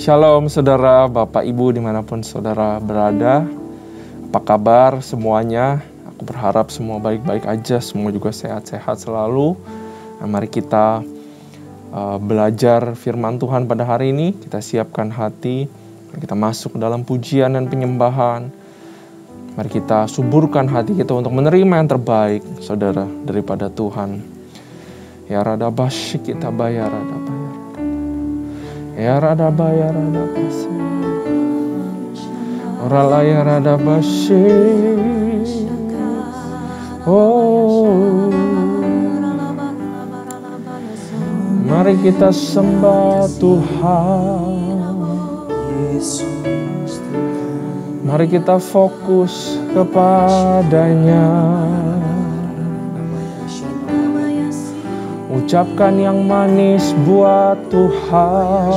Shalom saudara, Bapak Ibu dimanapun saudara berada. Apa kabar semuanya? Aku berharap semua baik-baik aja, semua juga sehat-sehat selalu. Nah, mari kita belajar firman Tuhan pada hari ini. Kita siapkan hati, kita masuk dalam pujian dan penyembahan. Mari kita suburkan hati kita untuk menerima yang terbaik, saudara, daripada Tuhan. Ya rada basyik kita bayar, rada bayar. Ya rada bayar, rada basyik. Oralaya rada basyik. Oh, mari kita sembah Tuhan. Mari kita fokus kepadanya. Ucapkan yang manis buat Tuhan.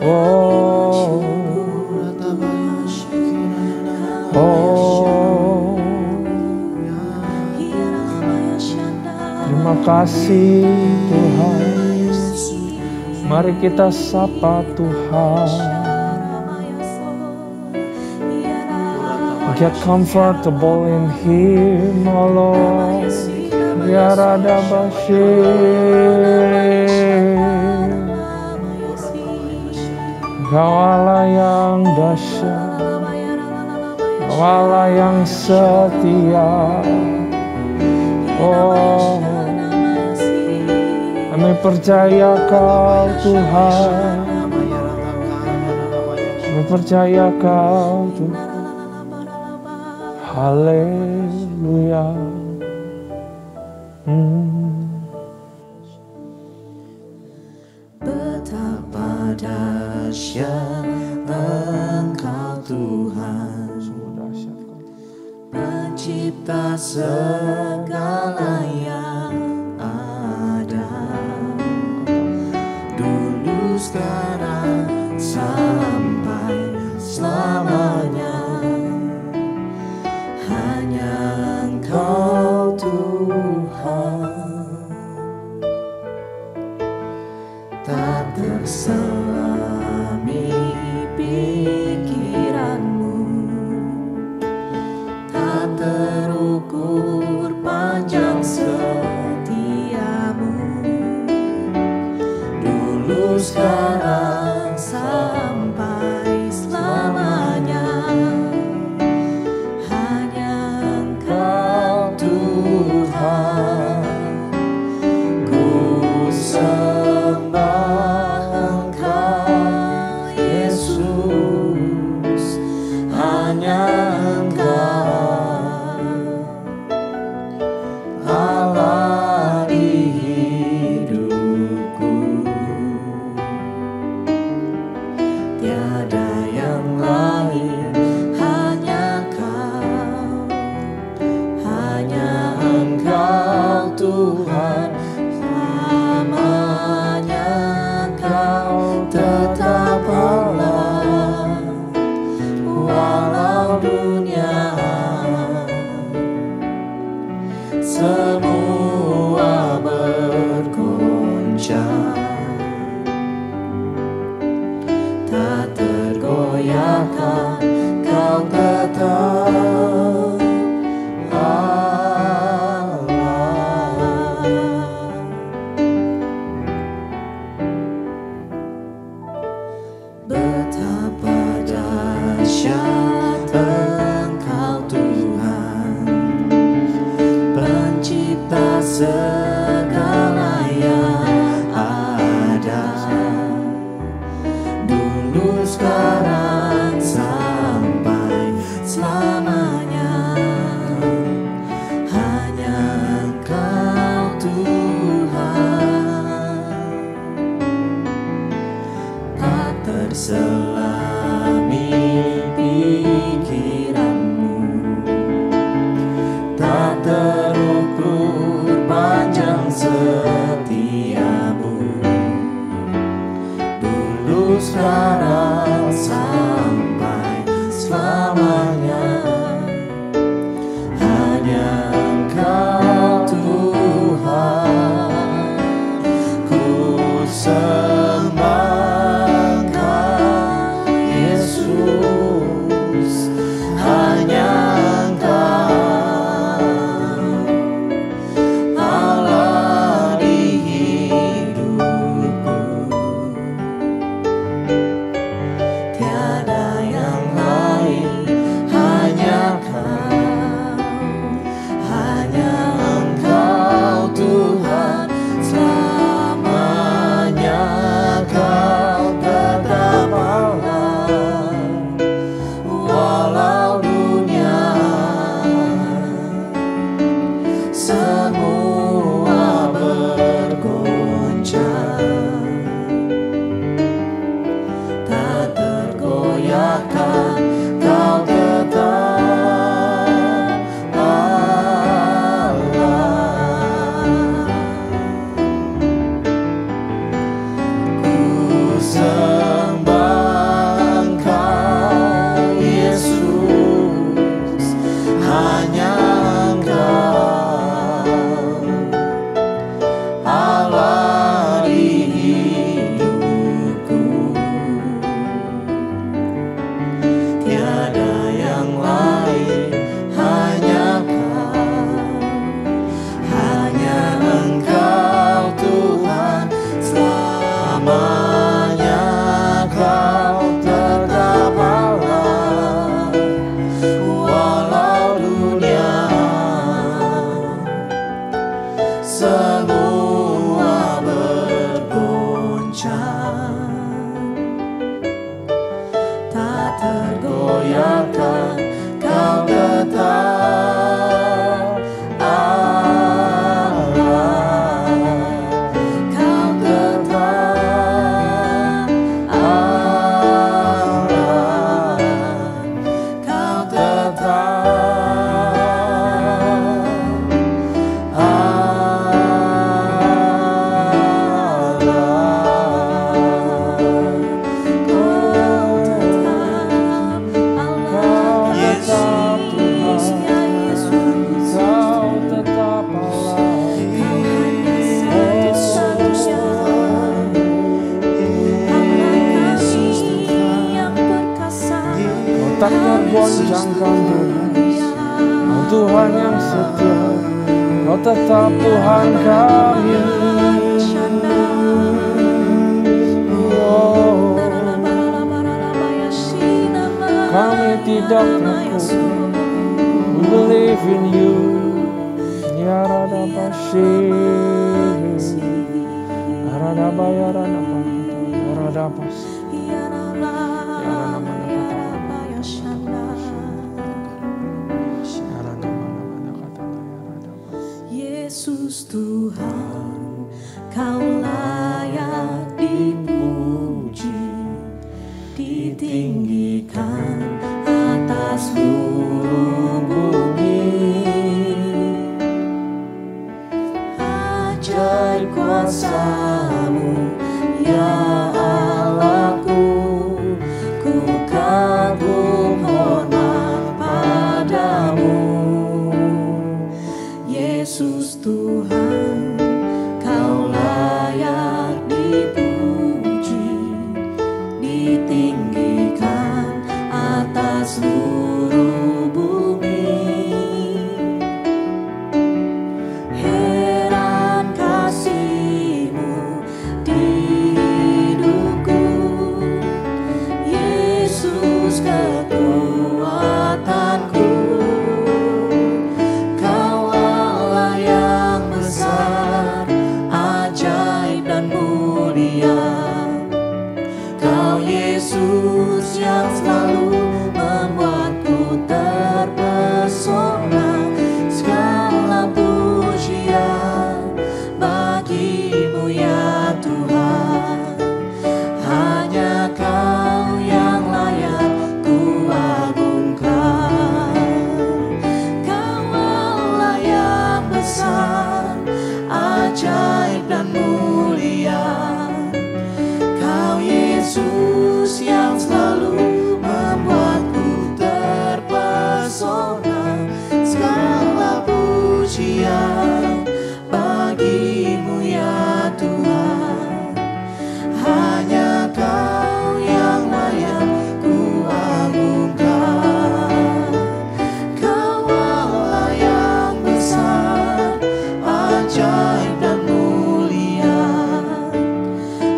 Oh, oh, terima kasih Tuhan. Mari kita sapa Tuhan. Get comfortable in Him, oh Lord. Ya rada basyik. Kau Allah yang dahsyat, Kau Allah yang setia. Oh, kami percaya Kau Tuhan. Kami percaya Kau Tuhan. Haleluya. Betapa dahsyat Engkau Tuhan, Pencipta segala yang ada, dulu sekarang sampai selamanya. Hanya Engkau Tuhan, tak terselami pikiranmu, tak terukur panjang setiamu, dulu sekarang sampai selamanya. Hanya Engkau Tuhan, ku sembah Engkau Yesus. Hanya Engkau Allah di hidupku, tiada yang lain, hanya Kau, hanya Engkau Tuhan. Namanya Kau tetap Allah, walau dunia semua bergoncang, tak tergoyahkan Kau tetap betapa dahsyat Engkau Tuhan, Pencipta segala yang ada, dulu sekarang sampai selamanya. Hanya Engkau Tuhan, tak terselami pikiranmu, tak terukur panjang setiamu, dulu sekarang sampai selamanya. Hanya Engkau Tuhan, ku sembah puncak, tak tergoyahkan, Kau tetap Allah, Kau tetap Allah, Kau tetap tak tergoncangkan Kau Tuhan yang setia, Kau tetap Tuhan kami. Oh, kami tidak takut, we believe in you. Ya Rada Bashi, Rada Bayarana, Rada Bashi. Yesus Tuhan, Kau layak dipuji, ditinggikan atas seluruh bumi. Ajaib kuasa-Mu, ya Allahku, ku kagum hormat padamu. Yesus Tuhan, Kau layak dipuji, ditinggikan atas seluruh bumi. Heran kasih-Mu di hidupku, Yesus kekuatanku. Yesus yang selalu membuatku terpesona, segala pujian bagi-Mu ya Tuhan. Hanya Kau yang layak ku agungkan. Kau Allah yang besar, ajaib dan mulia. Kau Yesus yang selalu membuatku terpesona, segala pujian bagi-Mu ya Tuhan. Hanya Kau yang layak ku agungkan. Kau Allah yang besar, ajaib dan mulia.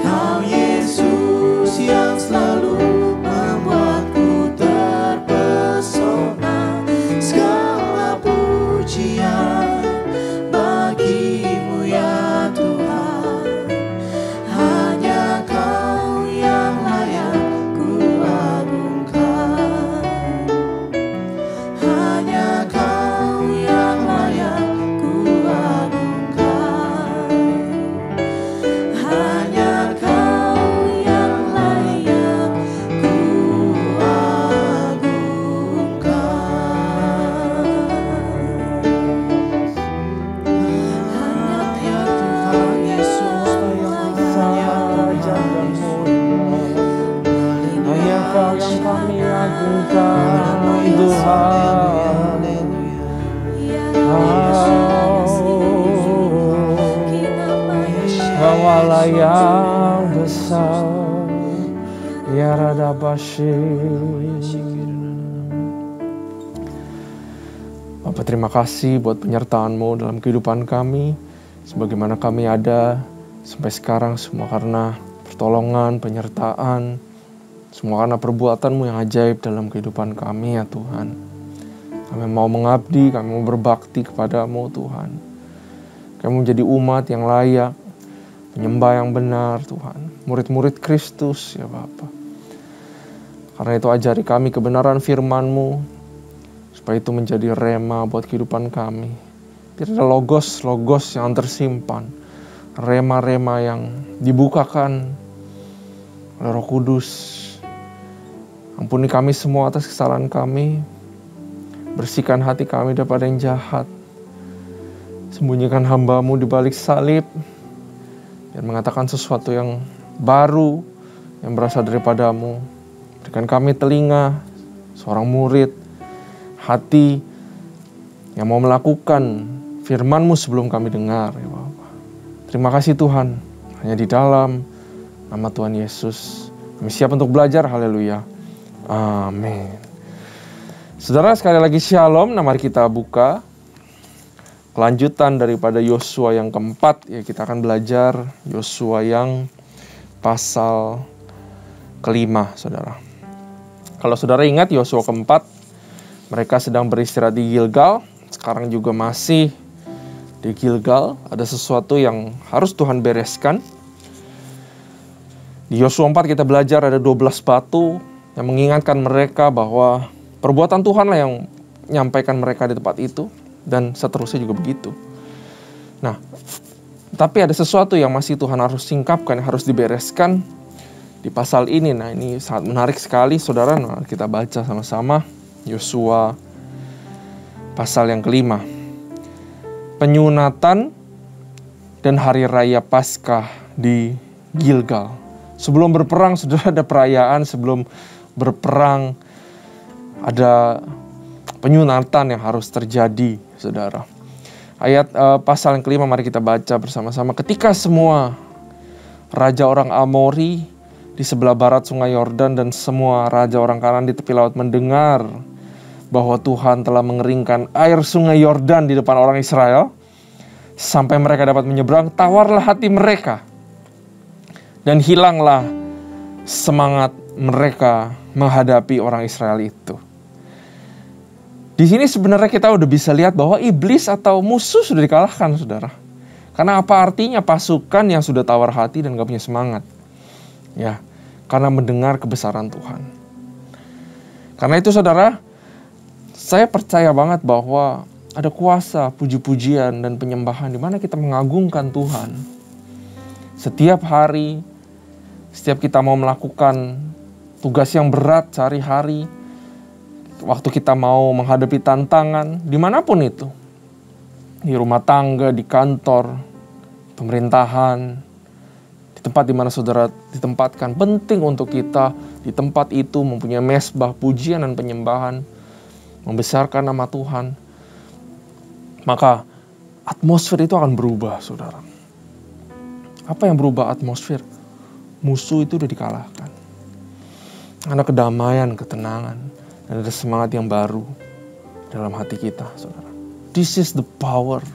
Kau Yesus yang selalu membuatku terpesona, segala pujian bagi-Mu ya Tuhan. Hanya Kau yang layak ku agungkan. Hanya Kau yang layak ku agungkan. Hanya Kau yang layak ku Hanya Kau yang kami agungkan, Tuhan. Kau Allah yang besar, ya Rada Bashi. Bapak, terima kasih buat penyertaan-Mu dalam kehidupan kami. Sebagaimana kami ada sampai sekarang, semua karena pertolongan, penyertaan, semua karena perbuatan-Mu yang ajaib dalam kehidupan kami ya Tuhan. Kami mau mengabdi, kami mau berbakti kepada-Mu Tuhan. Kami menjadi umat yang layak, penyembah yang benar Tuhan. murid-murid Kristus ya Bapa. Karena itu ajari kami kebenaran firman-Mu, supaya itu menjadi rema buat kehidupan kami. Biar ada logos-logos yang tersimpan, rema-rema yang dibukakan oleh Roh Kudus. Ampuni kami semua atas kesalahan kami, bersihkan hati kami daripada yang jahat, sembunyikan hamba-Mu di balik salib, dan mengatakan sesuatu yang baru yang berasal daripada-Mu. Berikan kami telinga, seorang murid, hati yang mau melakukan firman-Mu sebelum kami dengar ya Bapa. Terima kasih Tuhan, hanya di dalam nama Tuhan Yesus kami siap untuk belajar. Haleluya, amin. Saudara, sekali lagi shalom. Mari kita buka kelanjutan daripada Yosua yang keempat ya. Kita akan belajar Yosua yang pasal kelima, saudara. Kalau saudara ingat Yosua keempat, mereka sedang beristirahat di Gilgal. Sekarang juga masih di Gilgal. Ada sesuatu yang harus Tuhan bereskan. Di Yosua 4 kita belajar ada 12 batu yang mengingatkan mereka bahwa perbuatan Tuhan lah yang menyampaikan mereka di tempat itu. Dan seterusnya juga begitu. Nah, tapi ada sesuatu yang masih Tuhan harus singkapkan, yang harus dibereskan di pasal ini. Nah, ini sangat menarik sekali, saudara. Nah, kita baca sama-sama Yosua pasal yang kelima. Penyunatan dan hari raya Paskah di Gilgal. Sebelum berperang, saudara, ada perayaan. Sebelum berperang, ada penyunatan yang harus terjadi, saudara. Ayat pasal yang kelima, mari kita baca bersama-sama. Ketika semua raja orang Amori di sebelah barat sungai Yordan dan semua raja orang Kanaan di tepi laut mendengar bahwa Tuhan telah mengeringkan air sungai Yordan di depan orang Israel sampai mereka dapat menyeberang, tawarlah hati mereka dan hilanglah semangat mereka menghadapi orang Israel itu. Di sini sebenarnya kita udah bisa lihat bahwa iblis atau musuh sudah dikalahkan, saudara. Karena apa artinya pasukan yang sudah tawar hati dan gak punya semangat? Ya, karena mendengar kebesaran Tuhan. Karena itu, saudara, saya percaya banget bahwa ada kuasa, puji-pujian, dan penyembahan di mana kita mengagungkan Tuhan. Setiap hari, setiap kita mau melakukan tugas yang berat sehari-hari, waktu kita mau menghadapi tantangan, dimanapun itu, di rumah tangga, di kantor, pemerintahan, di tempat di mana saudara ditempatkan, penting untuk kita di tempat itu mempunyai mesbah pujian dan penyembahan, membesarkan nama Tuhan. Maka atmosfer itu akan berubah, saudara. Apa yang berubah atmosfer? Musuh itu udah dikalahkan. Ada kedamaian, ketenangan, dan ada semangat yang baru dalam hati kita, saudara. This is the power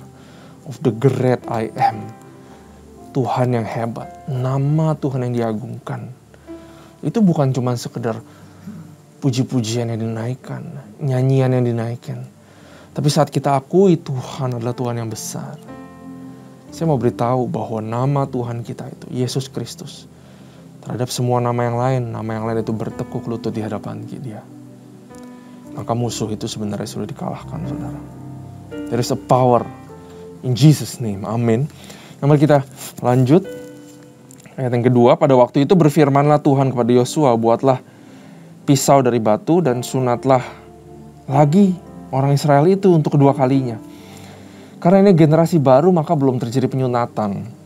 of the great I am. Tuhan yang hebat, nama Tuhan yang diagungkan. Itu bukan cuma sekedar puji-pujian yang dinaikkan, nyanyian yang dinaikkan. Tapi saat kita akui Tuhan adalah Tuhan yang besar, saya mau beritahu bahwa nama Tuhan kita itu Yesus Kristus. Terhadap semua nama yang lain itu bertekuk lutut di hadapan Dia. Maka musuh itu sebenarnya sudah dikalahkan, saudara. There is a power in Jesus name, amin. Nah, mari kita lanjut. Ayat yang kedua, pada waktu itu berfirmanlah Tuhan kepada Yosua, buatlah pisau dari batu dan sunatlah lagi orang Israel itu untuk kedua kalinya. Karena ini generasi baru, maka belum terjadi penyunatan.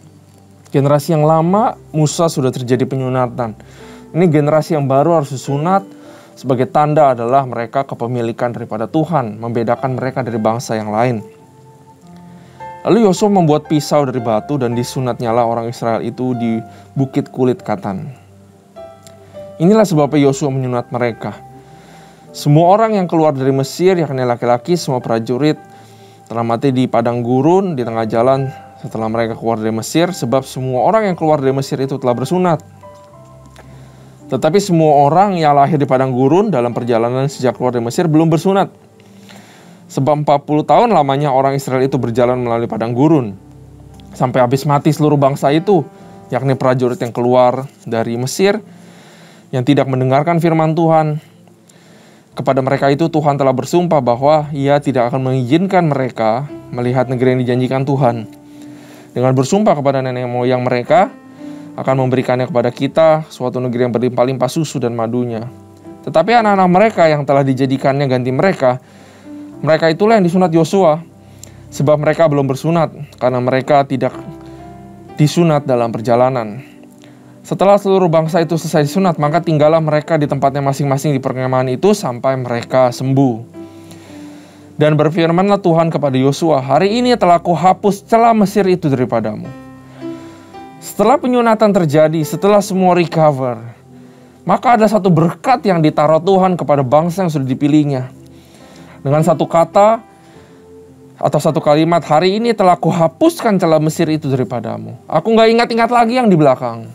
Generasi yang lama, Musa sudah terjadi penyunatan. Ini generasi yang baru harus disunat. Sebagai tanda adalah mereka kepemilikan daripada Tuhan, membedakan mereka dari bangsa yang lain. Lalu Yosua membuat pisau dari batu dan disunatnyalah orang Israel itu di bukit kulit katan. Inilah sebabnya Yosua menyunat mereka. Semua orang yang keluar dari Mesir, yakni laki-laki, semua prajurit, telah mati di padang gurun di tengah jalan setelah mereka keluar dari Mesir, sebab semua orang yang keluar dari Mesir itu telah bersunat. Tetapi semua orang yang lahir di padang gurun dalam perjalanan sejak keluar dari Mesir belum bersunat. Sebab 40 tahun lamanya orang Israel itu berjalan melalui padang gurun, sampai habis mati seluruh bangsa itu, yakni prajurit yang keluar dari Mesir, yang tidak mendengarkan firman Tuhan. Kepada mereka itu Tuhan telah bersumpah bahwa Ia tidak akan mengizinkan mereka melihat negeri yang dijanjikan Tuhan. Dengan bersumpah kepada nenek moyang mereka, akan memberikannya kepada kita suatu negeri yang berlimpah-limpah susu dan madunya. Tetapi anak-anak mereka yang telah dijadikannya ganti mereka itulah yang disunat Yosua, sebab mereka belum bersunat, karena mereka tidak disunat dalam perjalanan. Setelah seluruh bangsa itu selesai disunat, maka tinggallah mereka di tempatnya masing-masing di perkemahan itu sampai mereka sembuh. Dan berfirmanlah Tuhan kepada Yosua, hari ini telah kuhapus celah Mesir itu daripadamu. Setelah penyunatan terjadi, setelah semua recover, maka ada satu berkat yang ditaruh Tuhan kepada bangsa yang sudah dipilihnya. Dengan satu kata atau satu kalimat, hari ini telah kuhapuskan celah Mesir itu daripadamu. Aku gak ingat-ingat lagi yang di belakang.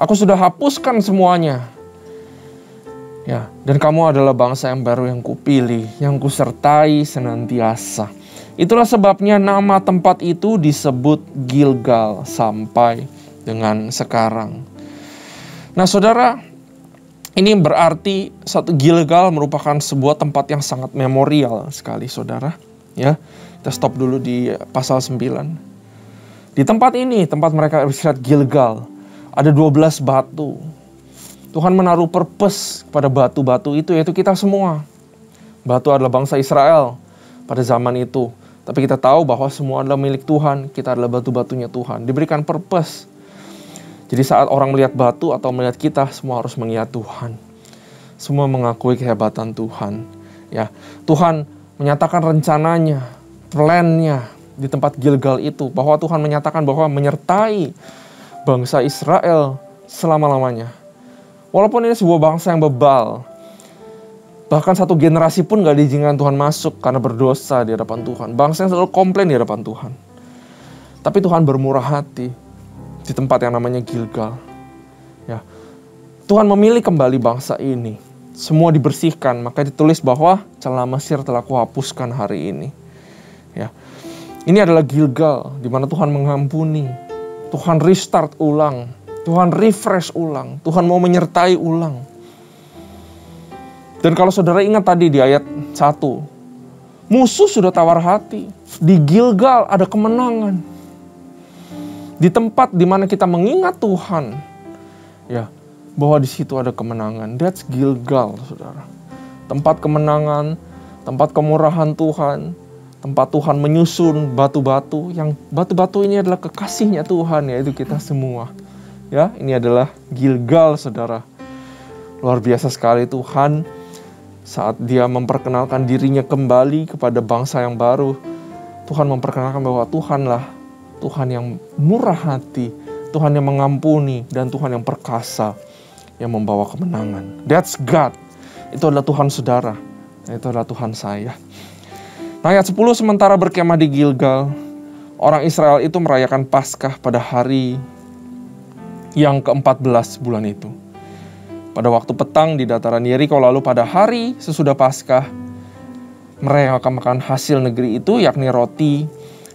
Aku sudah hapuskan semuanya. Ya, dan kamu adalah bangsa yang baru yang kupilih, yang kusertai senantiasa. Itulah sebabnya nama tempat itu disebut Gilgal sampai dengan sekarang. Nah, saudara, ini berarti satu Gilgal merupakan sebuah tempat yang sangat memorial sekali, saudara. Ya, kita stop dulu di pasal 9. Di tempat ini, tempat mereka beristirahat Gilgal, ada 12 batu. Tuhan menaruh purpose pada batu-batu itu, yaitu kita semua. Batu adalah bangsa Israel pada zaman itu. Tapi kita tahu bahwa semua adalah milik Tuhan. Kita adalah batu-batunya Tuhan. Diberikan purpose. Jadi saat orang melihat batu atau melihat kita, semua harus mengingat Tuhan. Semua mengakui kehebatan Tuhan. Ya, Tuhan menyatakan rencananya, plan-nya di tempat Gilgal itu. Bahwa Tuhan menyatakan bahwa menyertai bangsa Israel selama-lamanya. Walaupun ini sebuah bangsa yang bebal, bahkan satu generasi pun gak diizinkan Tuhan masuk karena berdosa di hadapan Tuhan. Bangsa yang selalu komplain di hadapan Tuhan. Tapi Tuhan bermurah hati di tempat yang namanya Gilgal. Ya, Tuhan memilih kembali bangsa ini. Semua dibersihkan, maka ditulis bahwa celah Mesir telah kuhapuskan hari ini. Ya, ini adalah Gilgal di mana Tuhan mengampuni. Tuhan restart ulang, Tuhan refresh ulang, Tuhan mau menyertai ulang. Dan kalau saudara ingat tadi di ayat 1, musuh sudah tawar hati. Di Gilgal ada kemenangan. Di tempat di mana kita mengingat Tuhan, ya, bahwa di situ ada kemenangan. That's Gilgal, saudara. Tempat kemenangan, tempat kemurahan Tuhan. Tempat Tuhan menyusun batu-batu, yang batu-batu ini adalah kekasihnya Tuhan, yaitu kita semua. Ya, ini adalah Gilgal, saudara. Luar biasa sekali Tuhan saat Dia memperkenalkan dirinya kembali kepada bangsa yang baru. Tuhan memperkenalkan bahwa Tuhanlah Tuhan yang murah hati, Tuhan yang mengampuni, dan Tuhan yang perkasa yang membawa kemenangan. That's God. Itu adalah Tuhan saudara. Itu adalah Tuhan saya. Nah, ayat 10, sementara berkemah di Gilgal, orang Israel itu merayakan Paskah pada hari yang ke-14 bulan itu. Pada waktu petang di dataran Yeriko, lalu pada hari sesudah Paskah, mereka akan makan hasil negeri itu, yakni roti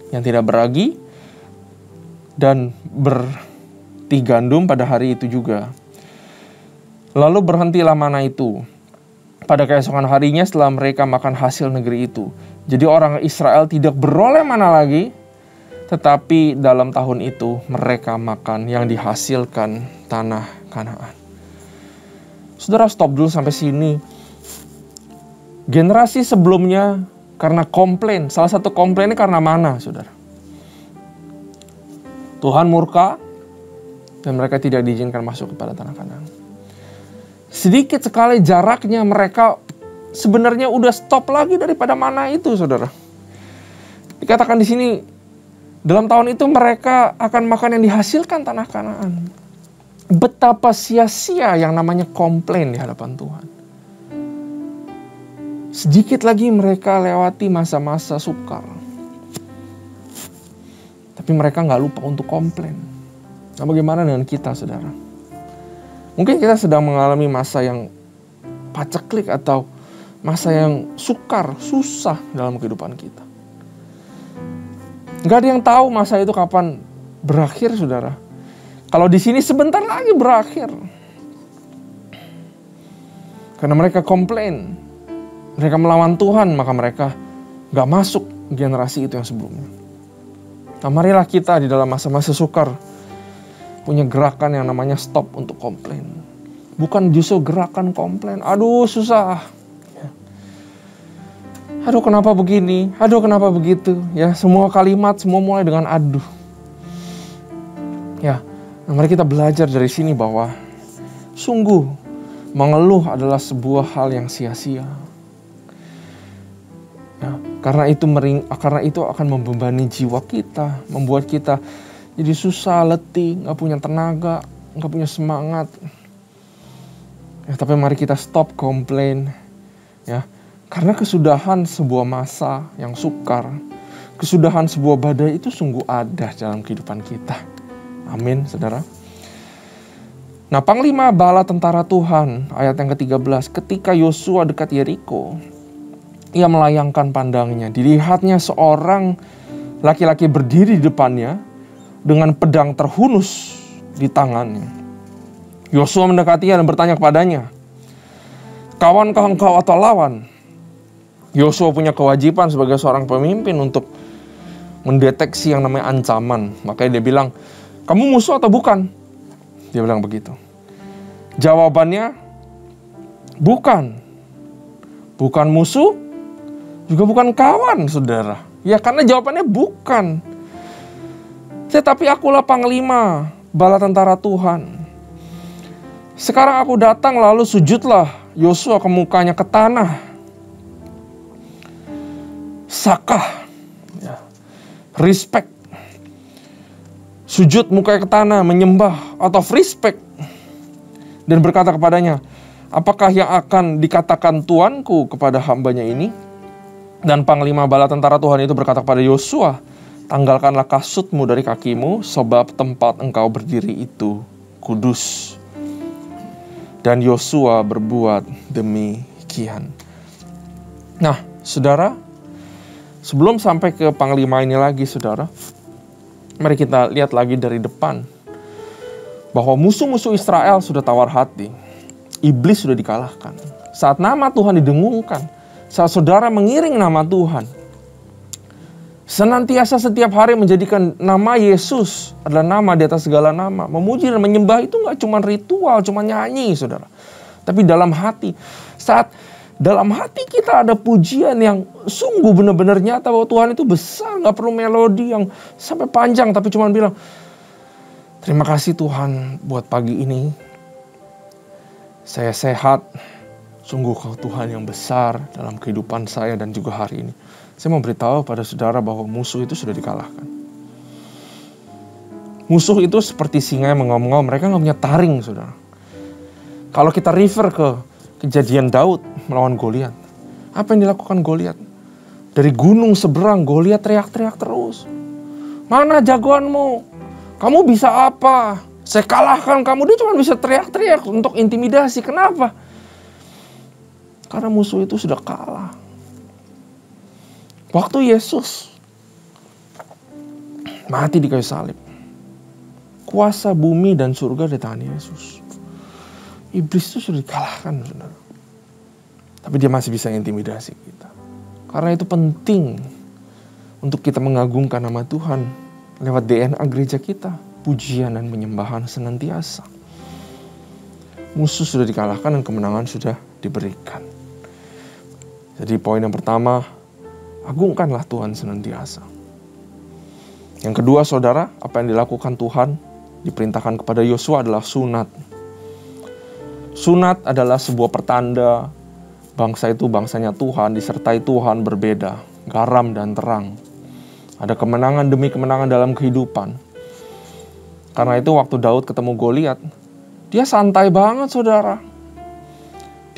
yang tidak beragi dan berti gandum pada hari itu juga. Lalu berhentilah mana itu pada keesokan harinya setelah mereka makan hasil negeri itu. Jadi orang Israel tidak beroleh mana lagi, tetapi dalam tahun itu mereka makan yang dihasilkan tanah Kanaan. Saudara, stop dulu sampai sini. Generasi sebelumnya karena komplain, salah satu komplainnya karena mana, saudara? Tuhan murka dan mereka tidak diizinkan masuk kepada tanah Kanaan. Sedikit sekali jaraknya mereka sebenarnya udah stop lagi daripada mana itu, saudara. Dikatakan di sini, dalam tahun itu mereka akan makan yang dihasilkan tanah Kanaan. Betapa sia-sia yang namanya komplain di hadapan Tuhan. Sedikit lagi mereka lewati masa-masa sukar. Tapi mereka gak lupa untuk komplain. Nah, bagaimana dengan kita, saudara? Mungkin kita sedang mengalami masa yang paceklik atau masa yang sukar, susah dalam kehidupan kita. Gak ada yang tahu masa itu kapan berakhir, saudara. Kalau di sini sebentar lagi berakhir. Karena mereka komplain, mereka melawan Tuhan, maka mereka gak masuk generasi itu yang sebelumnya. Nah, marilah kita di dalam masa-masa sukar punya gerakan yang namanya stop untuk komplain. Bukan justru gerakan komplain, aduh susah, aduh kenapa begini, aduh kenapa begitu. Ya, semua kalimat, semua mulai dengan aduh. Ya, nah mari kita belajar dari sini bahwa sungguh mengeluh adalah sebuah hal yang sia-sia. Ya, karena itu akan membebani jiwa kita, membuat kita jadi susah, letih, gak punya tenaga, gak punya semangat. Ya, tapi mari kita stop komplain. Ya, karena kesudahan sebuah masa yang sukar, kesudahan sebuah badai itu sungguh ada dalam kehidupan kita. Amin, saudara. Nah, Panglima Bala Tentara Tuhan, ayat yang ke-13, ketika Yosua dekat Yeriko, ia melayangkan pandangnya. Dilihatnya seorang laki-laki berdiri di depannya dengan pedang terhunus di tangannya. Yosua mendekatinya dan bertanya kepadanya, kawankah engkau atau lawan? Yosua punya kewajiban sebagai seorang pemimpin untuk mendeteksi yang namanya ancaman. Makanya dia bilang, kamu musuh atau bukan? Dia bilang begitu. Jawabannya, bukan. Bukan musuh, juga bukan kawan, saudara. Ya, karena jawabannya bukan. Tetapi akulah panglima bala tentara Tuhan. Sekarang aku datang lalu sujudlah Yosua ke mukanya ke tanah. Sakah. Ya. Respect. Sujud mukanya ke tanah, menyembah atau respect. Dan berkata kepadanya, apakah yang akan dikatakan tuanku kepada hambanya ini? Dan panglima bala tentara Tuhan itu berkata kepada Yosua, tanggalkanlah kasutmu dari kakimu, sebab tempat engkau berdiri itu kudus. Dan Yosua berbuat demikian. Nah, saudara, sebelum sampai ke panglima ini lagi, saudara, mari kita lihat lagi dari depan. Bahwa musuh-musuh Israel sudah tawar hati. Iblis sudah dikalahkan. Saat nama Tuhan didengungkan, saat saudara mengiring nama Tuhan, senantiasa setiap hari menjadikan nama Yesus adalah nama di atas segala nama. Memuji dan menyembah itu gak cuma ritual, cuma nyanyi, saudara. Tapi dalam hati. Saat dalam hati kita ada pujian yang sungguh benar-benar nyata bahwa Tuhan itu besar. Gak perlu melodi yang sampai panjang, tapi cuma bilang, terima kasih Tuhan buat pagi ini. Saya sehat. Sungguh kau Tuhan yang besar dalam kehidupan saya dan juga hari ini. Saya mau beritahu pada saudara bahwa musuh itu sudah dikalahkan. Musuh itu seperti singa yang mengom-ngom. Mereka gak punya taring, saudara. Kalau kita refer ke kejadian Daud melawan Goliat, apa yang dilakukan Goliat? Dari gunung seberang, Goliat teriak-teriak terus. Mana jagoanmu? Kamu bisa apa? Saya kalahkan kamu. Dia cuma bisa teriak-teriak untuk intimidasi. Kenapa? Karena musuh itu sudah kalah. Waktu Yesus mati di kayu salib, kuasa bumi dan surga di tangan Yesus. Iblis itu sudah dikalahkan, saudara. Tapi dia masih bisa intimidasi kita. Karena itu penting untuk kita mengagungkan nama Tuhan lewat DNA gereja kita. Pujian dan penyembahan senantiasa. Musuh sudah dikalahkan dan kemenangan sudah diberikan. Jadi poin yang pertama, agungkanlah Tuhan senantiasa. Yang kedua, saudara, apa yang dilakukan Tuhan diperintahkan kepada Yosua adalah sunat. Sunat adalah sebuah pertanda bangsa itu bangsanya Tuhan, disertai Tuhan berbeda, garam dan terang. Ada kemenangan demi kemenangan dalam kehidupan. Karena itu waktu Daud ketemu Goliat, dia santai banget, saudara.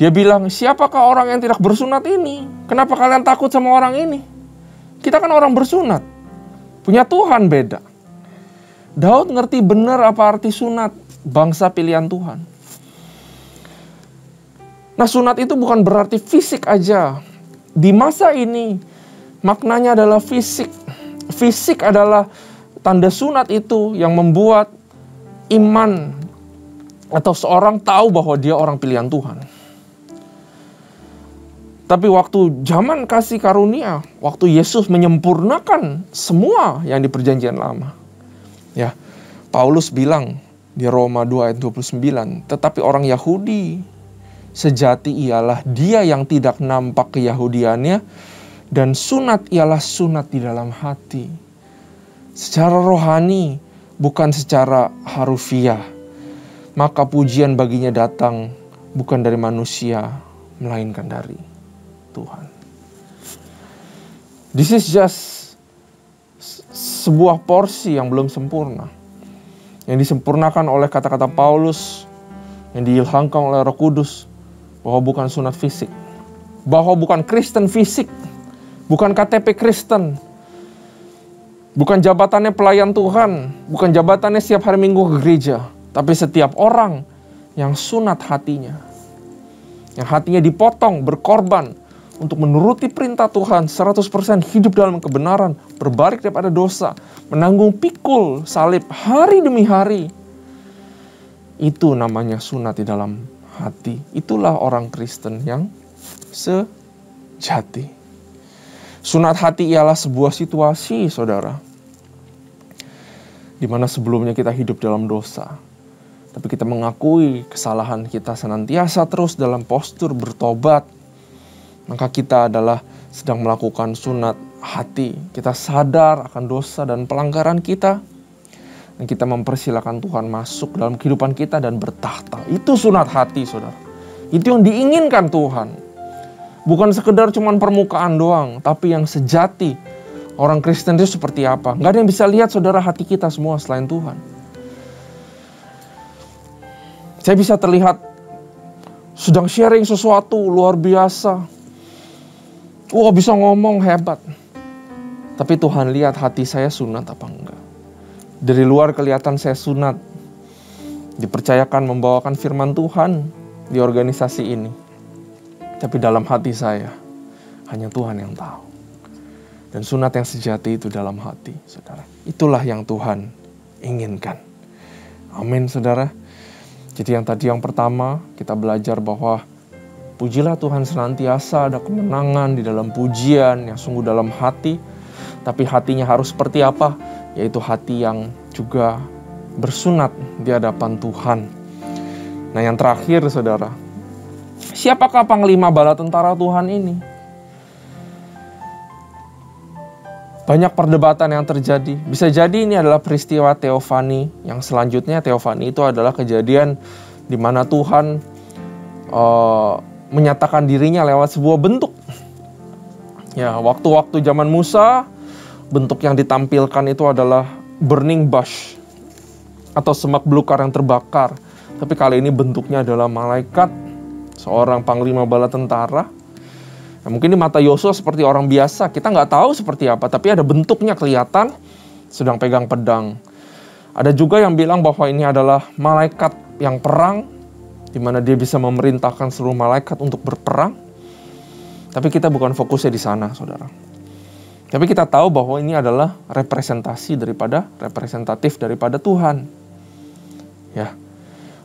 Dia bilang, siapakah orang yang tidak bersunat ini? Kenapa kalian takut sama orang ini? Kita kan orang bersunat. Punya Tuhan beda. Daud ngerti benar apa arti sunat, bangsa pilihan Tuhan. Nah, sunat itu bukan berarti fisik aja. Di masa ini, maknanya adalah fisik. Fisik adalah tanda sunat itu yang membuat iman atau seorang tahu bahwa dia orang pilihan Tuhan. Tapi waktu zaman kasih karunia, waktu Yesus menyempurnakan semua yang di perjanjian lama. Ya, Paulus bilang di Roma 2 ayat 29, tetapi orang Yahudi sejati ialah dia yang tidak nampak keyahudiannya, dan sunat ialah sunat di dalam hati. Secara rohani, bukan secara harufiah. Maka pujian baginya datang bukan dari manusia, melainkan dari Tuhan. This is just sebuah porsi yang belum sempurna, yang disempurnakan oleh kata-kata Paulus, yang diilhamkan oleh Roh Kudus, bahwa bukan sunat fisik, bahwa bukan Kristen fisik, bukan KTP Kristen, bukan jabatannya pelayan Tuhan, bukan jabatannya setiap hari Minggu ke gereja, tapi setiap orang yang sunat hatinya, yang hatinya dipotong, berkorban untuk menuruti perintah Tuhan, 100% hidup dalam kebenaran, berbalik daripada dosa, menanggung pikul salib hari demi hari. Itu namanya sunat di dalam hati. Itulah orang Kristen yang sejati. Sunat hati ialah sebuah situasi, saudara, di mana sebelumnya kita hidup dalam dosa, tapi kita mengakui kesalahan kita senantiasa terus dalam postur bertobat. Maka kita adalah sedang melakukan sunat hati. Kita sadar akan dosa dan pelanggaran kita, dan kita mempersilakan Tuhan masuk dalam kehidupan kita dan bertahta. Itu sunat hati, saudara. Itu yang diinginkan Tuhan. Bukan sekedar cuman permukaan doang, tapi yang sejati. Orang Kristen itu seperti apa? Gak ada yang bisa lihat, saudara, hati kita semua selain Tuhan. Saya bisa terlihat sedang sharing sesuatu luar biasa. Wah, bisa ngomong hebat. Tapi Tuhan lihat hati saya sunat apa enggak. Dari luar kelihatan saya sunat, dipercayakan membawakan firman Tuhan di organisasi ini. Tapi dalam hati saya, hanya Tuhan yang tahu. Dan sunat yang sejati itu dalam hati, saudara. Itulah yang Tuhan inginkan. Amin, saudara. Jadi yang pertama, kita belajar bahwa pujilah Tuhan senantiasa, ada kemenangan di dalam pujian yang sungguh dalam hati. Tapi hatinya harus seperti apa? Yaitu hati yang juga bersunat di hadapan Tuhan. Nah, yang terakhir, saudara, siapakah panglima bala tentara Tuhan ini? Banyak perdebatan yang terjadi. Bisa jadi ini adalah peristiwa teofani. Yang selanjutnya, teofani itu adalah kejadian di mana Tuhan menyatakan dirinya lewat sebuah bentuk. Ya, waktu-waktu zaman Musa, bentuk yang ditampilkan itu adalah burning bush atau semak belukar yang terbakar. Tapi kali ini bentuknya adalah malaikat, seorang panglima bala tentara. Nah, mungkin di mata Yosua seperti orang biasa, kita nggak tahu seperti apa, tapi ada bentuknya kelihatan, sedang pegang pedang. Ada juga yang bilang bahwa ini adalah malaikat yang perang, di mana dia bisa memerintahkan seluruh malaikat untuk berperang. Tapi kita bukan fokusnya di sana, saudara. Tapi kita tahu bahwa ini adalah representatif daripada Tuhan. Ya,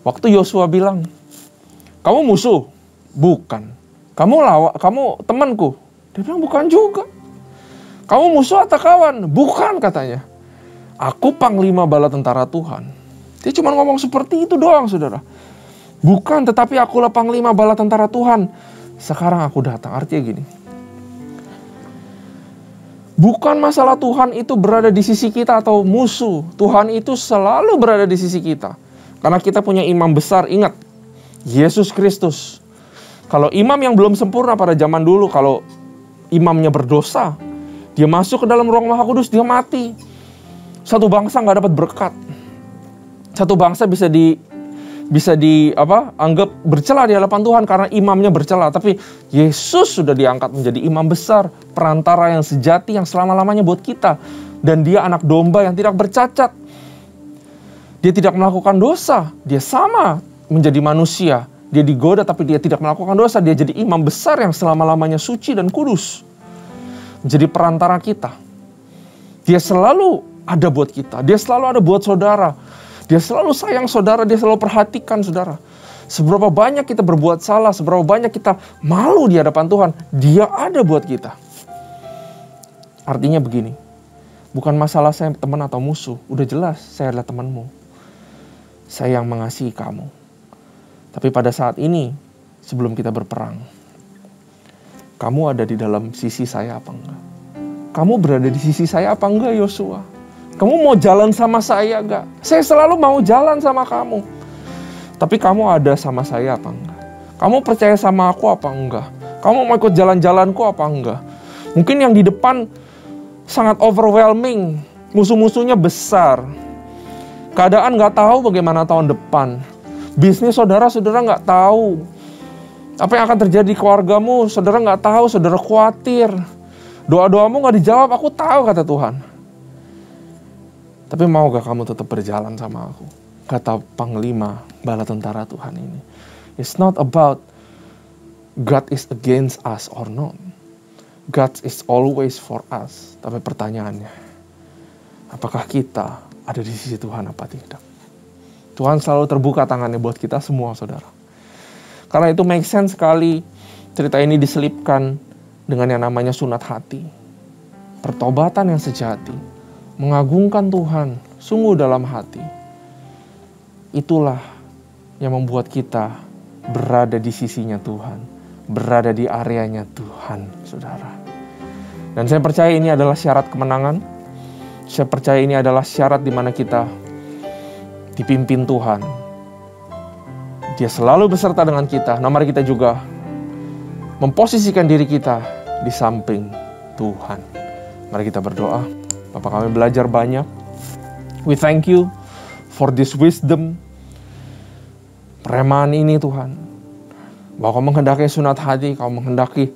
waktu Yosua bilang, kamu musuh? Bukan. Kamu temanku? Dia bilang bukan juga. Kamu musuh atau kawan? Bukan, katanya. Aku panglima bala tentara Tuhan. Dia cuma ngomong seperti itu doang, saudara. Bukan, tetapi akulah panglima bala tentara Tuhan. Sekarang aku datang. Artinya gini. Bukan masalah Tuhan itu berada di sisi kita atau musuh. Tuhan itu selalu berada di sisi kita. Karena kita punya imam besar, ingat. Yesus Kristus. Kalau imam yang belum sempurna pada zaman dulu, kalau imamnya berdosa, dia masuk ke dalam ruang Maha Kudus, dia mati. Satu bangsa nggak dapat berkat. Satu bangsa bisa anggap bercela di hadapan Tuhan karena imamnya bercela. Tapi Yesus sudah diangkat menjadi imam besar, perantara yang sejati yang selama-lamanya buat kita. Dan dia anak domba yang tidak bercacat. Dia tidak melakukan dosa. Dia sama menjadi manusia. Dia digoda tapi dia tidak melakukan dosa. Dia jadi imam besar yang selama-lamanya suci dan kudus. Jadi perantara kita. Dia selalu ada buat kita. Dia selalu ada buat saudara. Dia selalu sayang saudara, dia selalu perhatikan saudara. Seberapa banyak kita berbuat salah, seberapa banyak kita malu di hadapan Tuhan, dia ada buat kita. Artinya begini, bukan masalah saya teman atau musuh, udah jelas saya adalah temanmu. Saya yang mengasihi kamu. Tapi pada saat ini, sebelum kita berperang, kamu ada di dalam sisi saya apa enggak? Kamu berada di sisi saya apa enggak, Yosua? Kamu mau jalan sama saya enggak? Saya selalu mau jalan sama kamu. Tapi kamu ada sama saya apa enggak? Kamu percaya sama aku apa enggak? Kamu mau ikut jalan-jalanku apa enggak? Mungkin yang di depan sangat overwhelming. Musuh-musuhnya besar. Keadaan enggak tahu bagaimana tahun depan. Bisnis saudara-saudara enggak tahu. Apa yang akan terjadi di keluargamu, saudara enggak tahu, saudara khawatir. Doa-doamu enggak dijawab, aku tahu kata Tuhan. Tapi maukah kamu tetap berjalan sama aku? Kata Panglima Bala Tentara Tuhan ini. It's not about God is against us or not. God is always for us. Tapi pertanyaannya, apakah kita ada di sisi Tuhan apa tidak? Tuhan selalu terbuka tangannya buat kita semua, saudara. Karena itu make sense sekali cerita ini diselipkan dengan yang namanya sunat hati. Pertobatan yang sejati. Mengagungkan Tuhan sungguh dalam hati. Itulah yang membuat kita berada di sisinya Tuhan. Berada di areanya Tuhan, saudara. Dan saya percaya ini adalah syarat kemenangan. Saya percaya ini adalah syarat di mana kita dipimpin Tuhan. Dia selalu beserta dengan kita. Nah, mari kita juga memposisikan diri kita di samping Tuhan. Mari kita berdoa. Bapak, kami belajar banyak. We thank you for this wisdom. Peremahan ini Tuhan. Bahwa kau menghendaki sunat hati, kau menghendaki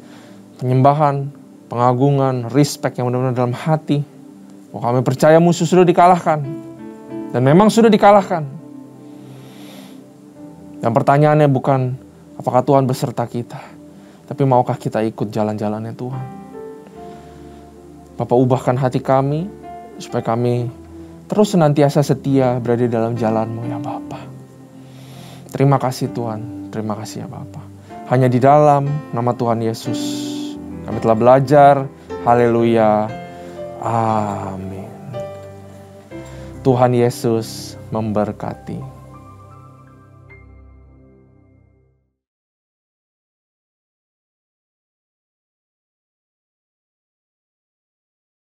penyembahan, pengagungan, respect yang benar-benar dalam hati. Bahwa kami percaya musuh sudah dikalahkan. Dan memang sudah dikalahkan. Dan pertanyaannya bukan apakah Tuhan beserta kita. Tapi maukah kita ikut jalan-jalannya Tuhan. Bapak, ubahkan hati kami, supaya kami terus senantiasa setia berada dalam jalan-Mu ya Bapa. Terima kasih Tuhan, terima kasih ya Bapa. Hanya di dalam nama Tuhan Yesus, kami telah belajar, haleluya, amin. Tuhan Yesus memberkati.